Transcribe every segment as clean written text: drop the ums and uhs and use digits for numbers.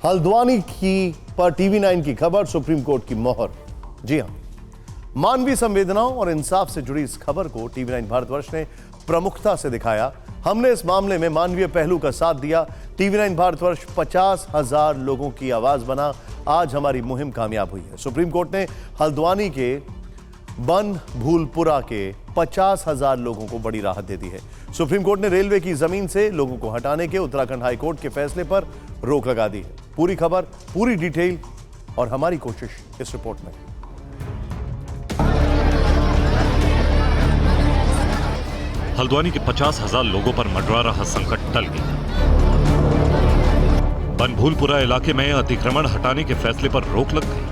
हल्द्वानी की पर टीवी9 की खबर, सुप्रीम कोर्ट की मोहर। जी हां, मानवीय संवेदनाओं और इंसाफ से जुड़ी इस खबर को टीवी9 भारतवर्ष ने प्रमुखता से दिखाया। हमने इस मामले में मानवीय पहलू का साथ दिया। टीवी9 भारतवर्ष 50,000 लोगों की आवाज बना। आज हमारी मुहिम कामयाब हुई है। सुप्रीम कोर्ट ने हल्द्वानी के बनभूलपुरा के 50,000 लोगों को बड़ी राहत दे दी है। सुप्रीम कोर्ट ने रेलवे की जमीन से लोगों को हटाने के उत्तराखंड हाई कोर्ट के फैसले पर रोक लगा दी है। पूरी खबर, पूरी डिटेल और हमारी कोशिश इस रिपोर्ट में। हल्द्वानी के 50,000 लोगों पर मंडरा रहा संकट टल गया। बनभूलपुरा इलाके में अतिक्रमण हटाने के फैसले पर रोक लग गई।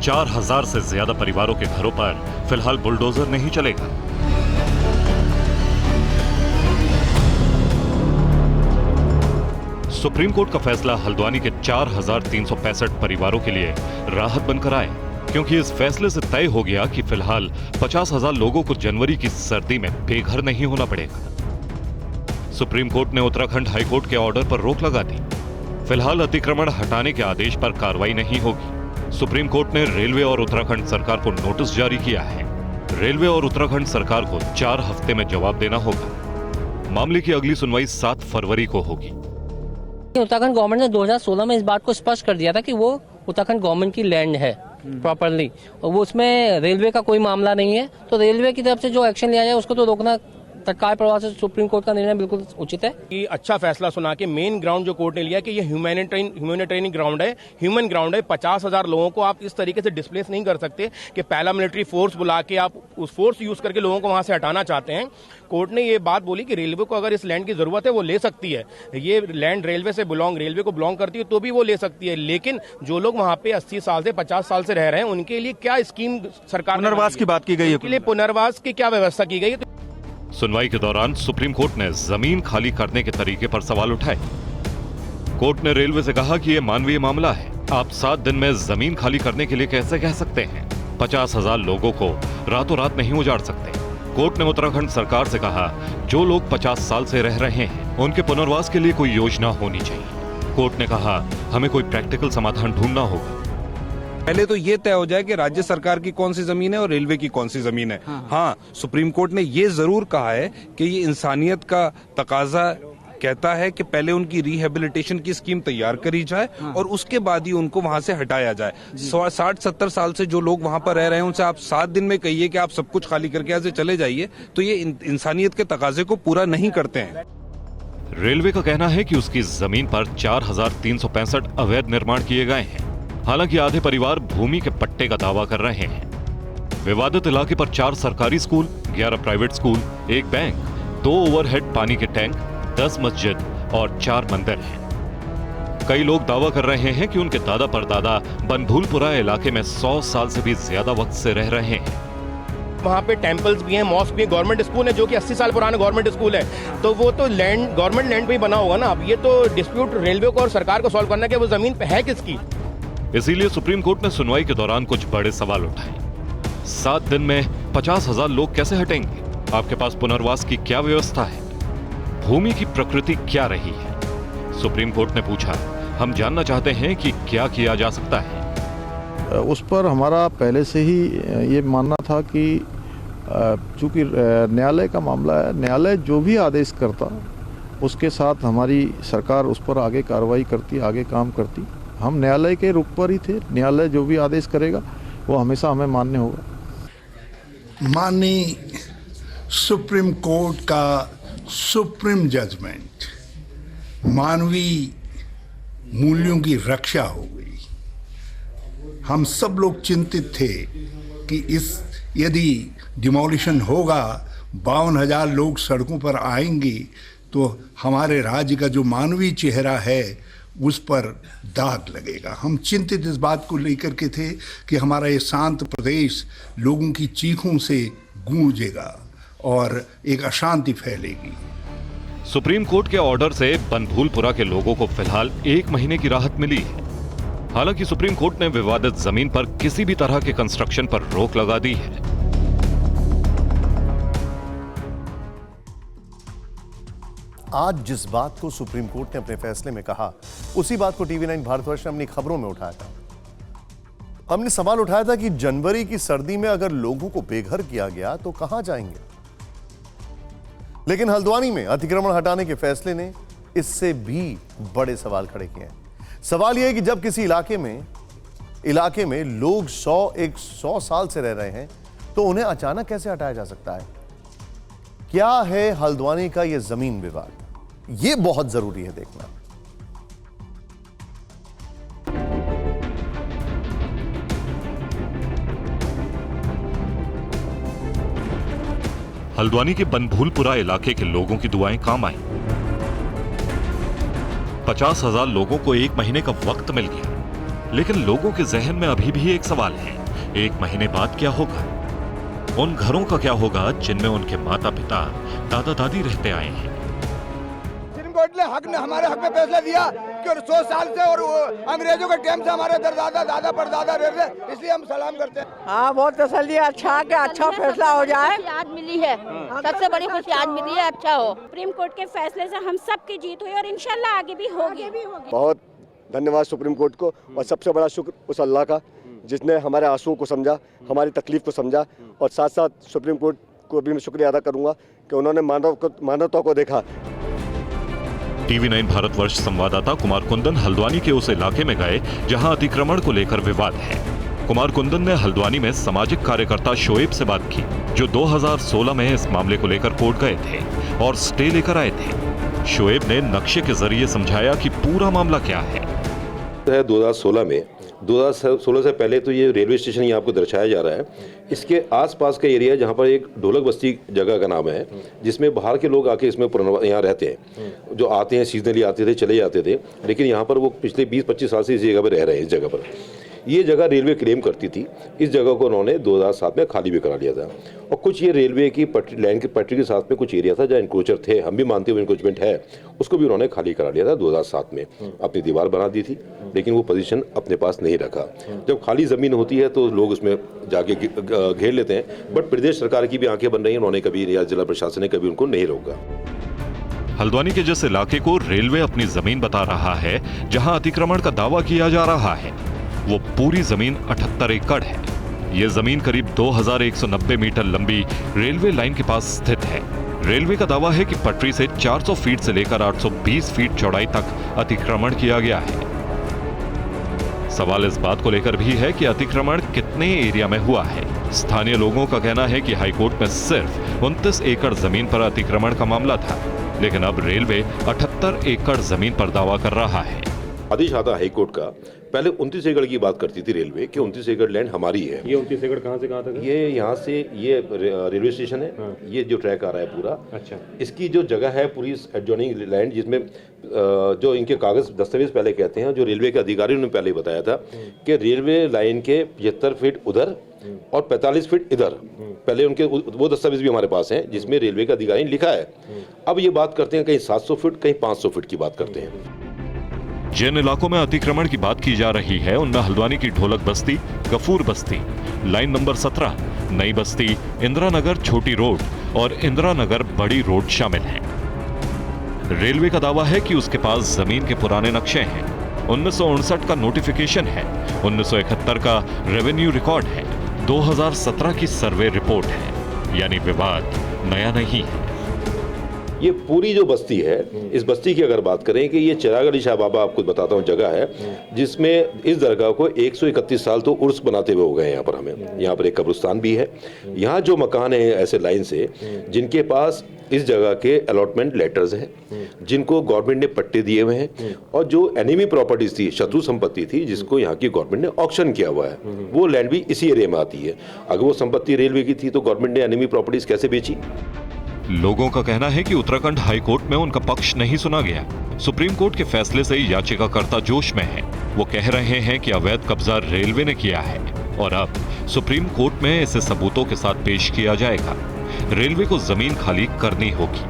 4,000 से ज्यादा परिवारों के घरों पर फिलहाल बुलडोजर नहीं चलेगा। सुप्रीम कोर्ट का फैसला हल्द्वानी के 4,365 परिवारों के लिए राहत बनकर आए, क्योंकि इस फैसले से तय हो गया कि फिलहाल 50,000 लोगों को जनवरी की सर्दी में बेघर नहीं होना पड़ेगा। सुप्रीम कोर्ट ने उत्तराखंड हाई कोर्ट के ऑर्डर पर रोक लगा दी। फिलहाल अतिक्रमण हटाने के आदेश पर कार्रवाई नहीं होगी। सुप्रीम कोर्ट ने रेलवे और उत्तराखंड सरकार को नोटिस जारी किया है। रेलवे और उत्तराखंड सरकार को 4 हफ्ते में जवाब देना होगा। मामले की अगली सुनवाई 7 फरवरी को होगी। उत्तराखंड गवर्नमेंट ने 2016 में इस बात को स्पष्ट कर दिया था कि वो उत्तराखंड गवर्नमेंट की लैंड है प्रॉपरली, और वो उसमें रेलवे का कोई मामला नहीं है। तो रेलवे की तरफ से जो एक्शन लिया जाए उसको तो रोकना तत्काल प्रभाव से सुप्रीम कोर्ट का निर्णय बिल्कुल उचित है। कि अच्छा फैसला सुना के मेन ग्राउंड जो कोर्ट ने लिया कि ये ह्यूमैनिटेरियन ग्राउंड है, ह्यूमन ग्राउंड है। 50,000 लोगों को आप इस तरीके से डिस्प्लेस नहीं कर सकते कि पहला मिलिट्री फोर्स बुला के आप उस फोर्स यूज करके लोगों को वहां से हटाना चाहते हैं। कोर्ट ने ये बात बोली कि रेलवे को अगर इस लैंड की जरूरत है वो ले सकती है। ये लैंड रेलवे को बिलोंग करती है तो भी वो ले सकती है। लेकिन जो लोग वहां पे 80 साल से 50 साल से रह रहे हैं उनके लिए क्या स्कीम सरकार पुनर्वास की बात की गई है? उनके लिए पुनर्वास की क्या व्यवस्था की गई है? सुनवाई के दौरान सुप्रीम कोर्ट ने जमीन खाली करने के तरीके पर सवाल उठाए। कोर्ट ने रेलवे से कहा कि यह मानवीय मामला है। आप 7 दिन में जमीन खाली करने के लिए कैसे कह सकते हैं? 50,000 लोगों को रातों रात नहीं उजाड़ सकते। कोर्ट ने उत्तराखंड सरकार से कहा, जो लोग 50 साल से रह रहे हैं उनके पुनर्वास के लिए कोई योजना होनी चाहिए। कोर्ट ने कहा, हमें कोई प्रैक्टिकल समाधान ढूंढना होगा। पहले तो ये तय हो जाए कि राज्य सरकार की कौन सी जमीन है और रेलवे की कौन सी जमीन है। हाँ, सुप्रीम कोर्ट ने ये जरूर कहा है कि ये इंसानियत का तकाजा कहता है कि पहले उनकी रिहेबिलिटेशन की स्कीम तैयार करी जाए और उसके बाद ही उनको वहां से हटाया जाए। 60-70 साल से जो लोग वहां पर रह रहे हैं उनसे आप 7 दिन में कहिए कि आप सब कुछ खाली करके यहाँ से चले जाइए, तो ये इंसानियत के तकाजे को पूरा नहीं करते हैं। रेलवे का कहना है कि उसकी जमीन पर 4,365 अवैध निर्माण किए गए हैं। हालांकि आधे परिवार भूमि के पट्टे का दावा कर रहे हैं। विवादित इलाके पर 4 सरकारी school, 11 private school, 1 bank, 2 overhead पानी के टैंक, 10 मस्जिद और 4 मंदिर हैं। कई लोग दावा कर रहे हैं कि उनके दादा परदादा बनभूलपुरा इलाके में 100 साल से भी ज्यादा वक्त से रह रहे हैं। वहाँ पे टेम्पल्स भी हैं, मॉस्क भी है, गवर्नमेंट स्कूल है जो कि 80 साल पुराना गवर्नमेंट स्कूल है। तो वो तो लैंड गवर्नमेंट लैंड पे ही बना होगा ना। अब ये तो डिस्प्यूट रेलवे को और सरकार को सॉल्व करना है कि वो जमीन पे है किसकी। इसीलिए सुप्रीम कोर्ट ने सुनवाई के दौरान कुछ बड़े सवाल उठाए। 7 दिन में 50,000 लोग कैसे हटेंगे? आपके पास पुनर्वास की क्या व्यवस्था है? भूमि की प्रकृति क्या रही है? सुप्रीम कोर्ट ने पूछा, हम जानना चाहते हैं कि क्या किया जा सकता है। उस पर हमारा पहले से ही ये मानना था कि चूंकि न्यायालय का मामला है, न्यायालय जो भी आदेश करता उसके साथ हमारी सरकार उस पर आगे कार्रवाई करती, आगे काम करती। हम न्यायालय के रुख पर ही थे। न्यायालय जो भी आदेश करेगा वो हमेशा हमें मान्य होगा। माननीय सुप्रीम कोर्ट का सुप्रीम जजमेंट मानवीय मूल्यों की रक्षा हो गई। हम सब लोग चिंतित थे कि यदि डिमोलिशन होगा, 52,000 लोग सड़कों पर आएंगे तो हमारे राज्य का जो मानवीय चेहरा है उस पर दाग लगेगा। हम चिंतित इस बात को लेकर के थे कि हमारा ये शांत प्रदेश लोगों की चीखों से गूंजेगा और एक अशांति फैलेगी। सुप्रीम कोर्ट के ऑर्डर से बनभूलपुरा के लोगों को फिलहाल 1 महीने की राहत मिली है। हालांकि सुप्रीम कोर्ट ने विवादित जमीन पर किसी भी तरह के कंस्ट्रक्शन पर रोक लगा दी है। आज जिस बात को सुप्रीम कोर्ट ने अपने फैसले में कहा, उसी बात को TV9 भारतवर्ष ने अपनी खबरों में उठाया था। हमने सवाल उठाया था कि जनवरी की सर्दी में अगर लोगों को बेघर किया गया तो कहां जाएंगे। लेकिन हल्द्वानी में अतिक्रमण हटाने के फैसले ने इससे भी बड़े सवाल खड़े किए हैं। सवाल यह है कि जब किसी इलाके में लोग 100 साल से रह रहे हैं तो उन्हें अचानक कैसे हटाया जा सकता है। क्या है हल्द्वानी का यह जमीन विवाद, यह बहुत जरूरी है देखना। हल्द्वानी के बनभूलपुरा इलाके के लोगों की दुआएं काम आई। 50,000 लोगों को 1 महीने का वक्त मिल गया, लेकिन लोगों के जहन में अभी भी एक सवाल है, 1 महीने बाद क्या होगा? उन घरों का क्या होगा जिनमें उनके माता पिता दादा दादी रहते आए हैं। सुप्रीम कोर्ट ने हमारे हक में फैसला दिया कि 100 साल से और अंग्रेजों के टाइम से हमारे दादा परदादा रह रहे, इसलिए हम सलाम करते हैं। हाँ, बहुत तसल्ली, अच्छा फैसला हो जाए। आज मिली है, सबसे बड़ी खुशी आज मिली है, अच्छा हो। सुप्रीम कोर्ट के फैसले से हम सब की जीत हुई और इंशाल्लाह आगे भी होगी। बहुत धन्यवाद सुप्रीम कोर्ट को, और सबसे बड़ा शुक्र उस अल्लाह का जिसने हमारे आंसुओं को समझा, हमारी तकलीफ को समझा, और साथ साथ सुप्रीम कोर्ट को भी मैं शुक्रिया अदा करूंगा कि उन्होंने मानवता को देखा। TV9 भारतवर्ष संवाददाता कुमार कुंदन हल्द्वानी के उस इलाके में गए जहां अतिक्रमण को लेकर विवाद है। कुमार कुंदन ने हल्द्वानी में सामाजिक कार्यकर्ता शोएब से बात की, जो 2016 में इस मामले को लेकर कोर्ट गए थे और स्टे लेकर आए थे। शोएब ने नक्शे के जरिए समझाया कि पूरा मामला क्या है। 2016 से पहले तो ये रेलवे स्टेशन यहाँ आपको दर्शाया जा रहा है। इसके आसपास का एरिया जहाँ पर एक ढोलक बस्ती जगह का नाम है, जिसमें बाहर के लोग आके इसमें यहाँ रहते हैं, जो आते हैं सीजनली आते थे, चले जाते थे, लेकिन यहाँ पर वो पिछले 20-25 साल से इस जगह पर रह रहे हैं। इस जगह पर ये जगह रेलवे क्लेम करती थी, इस जगह को उन्होंने 2007 में खाली भी करा लिया था। और कुछ ये रेलवे की लैंड की पटरी के साथ में कुछ एरिया था जहाँ इंक्रोचर थे, हम भी मानते हुए इंक्रोचमेंट है, उसको भी उन्होंने खाली करा लिया था 2007 में। अपनी दीवार बना दी थी, लेकिन वो पोजीशन अपने पास नहीं रखा। जब खाली ज़मीन होती है तो लोग उसमें जाके घेर लेते हैं, बट प्रदेश सरकार की भी आंखें बन रही हैं, उन्होंने कभी या जिला प्रशासन ने कभी उनको नहीं रोका। हल्द्वानी के जिस इलाके को रेलवे अपनी जमीन बता रहा है, जहां अतिक्रमण का दावा किया जा रहा है, वो पूरी जमीन 78 एकड़ है। ये जमीन करीब 2190 मीटर लंबी रेलवे लाइन के पास स्थित है। रेलवे का दावा है कि पटरी से 400 फीट से लेकर 820 फीट चौड़ाई तक अतिक्रमण किया गया है। सवाल इस बात को लेकर भी है कि अतिक्रमण कितने एरिया में हुआ है। स्थानीय लोगों का कहना है कि हाईकोर्ट में सिर्फ 29 एकड़ जमीन पर अतिक्रमण का मामला था, लेकिन अब रेलवे 78 एकड़ जमीन पर दावा कर रहा है। आदेश आता हाईकोर्ट का, पहले 29 एकड़ की बात करती थी रेलवे कि 29 एकड़ लैंड हमारी है। ये 29 एकड़ कहाँ से कहाँ तक है? ये यहाँ से ये रेलवे स्टेशन है। हाँ। ये जो ट्रैक आ रहा है पूरा, अच्छा, इसकी इसकी जो जगह है पूरी एडजॉइनिंग लैंड, जिसमें जो इनके कागज दस्तावेज पहले कहते हैं, जो रेलवे के अधिकारियों ने पहले बताया था कि रेलवे लाइन के 75 फीट उधर और 45 फीट इधर, पहले उनके वो दस्तावेज भी हमारे पास हैं जिसमें रेलवे का अधिकारी ने लिखा है। अब ये बात करते हैं कहीं 700 फीट कहीं 500 फीट की बात करते हैं। जिन इलाकों में अतिक्रमण की बात की जा रही है उनमें हल्द्वानी की ढोलक बस्ती, गफूर बस्ती, लाइन नंबर 17, नई बस्ती, इंदिरा नगर छोटी रोड और इंदिरा नगर बड़ी रोड शामिल हैं। रेलवे का दावा है कि उसके पास जमीन के पुराने नक्शे हैं, 1959 का नोटिफिकेशन है, 1971 का रेवेन्यू रिकॉर्ड है, 2017 की सर्वे रिपोर्ट है, यानी विवाद नया नहीं है। ये पूरी जो बस्ती है, इस बस्ती की अगर बात करें कि ये चिराग अली शाह बाबा, आपको बताता हूँ, जगह है जिसमें इस दरगाह को 131 साल तो उर्स बनाते हुए हो गए। यहाँ पर हमें यहाँ पर एक कब्रिस्तान भी है। यहाँ जो मकान है ऐसे लाइन से, जिनके पास इस जगह के अलॉटमेंट लेटर्स हैं, जिनको गवर्नमेंट ने पट्टे दिए हुए हैं, और जो एनिमी प्रॉपर्टीज थी, शत्रु संपत्ति थी, जिसको यहाँ की गवर्नमेंट ने ऑक्शन किया हुआ है, वो लैंड भी इसी एरिया में आती है। अगर वो संपत्ति रेलवे की थी तो गवर्नमेंट ने एनिमी प्रॉपर्टीज कैसे बेची? लोगों का कहना है कि उत्तराखंड हाई कोर्ट में उनका पक्ष नहीं सुना गया। सुप्रीम कोर्ट के फैसले से याचिकाकर्ता जोश में है। वो कह रहे हैं कि अवैध कब्जा रेलवे ने किया है और अब सुप्रीम कोर्ट में इसे सबूतों के साथ पेश किया जाएगा। रेलवे को जमीन खाली करनी होगी।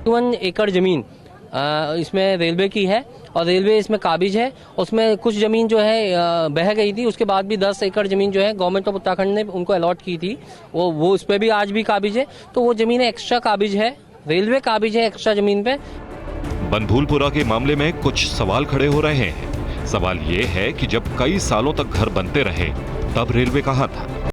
1 एकड़ जमीन इसमें रेलवे की है और रेलवे इसमें काबिज है। उसमें कुछ ज़मीन जो है बह गई थी, उसके बाद भी 10 एकड़ ज़मीन जो है गवर्नमेंट ऑफ उत्तराखंड ने उनको अलॉट की थी, वो उस पर भी आज भी काबिज है। तो वो ज़मीन एक्स्ट्रा काबिज है रेलवे काबिज है एक्स्ट्रा जमीन पे। बनभूलपुरा के मामले में कुछ सवाल खड़े हो रहे हैं। सवाल ये है कि जब कई सालों तक घर बनते रहे तब रेलवे कहाँ था?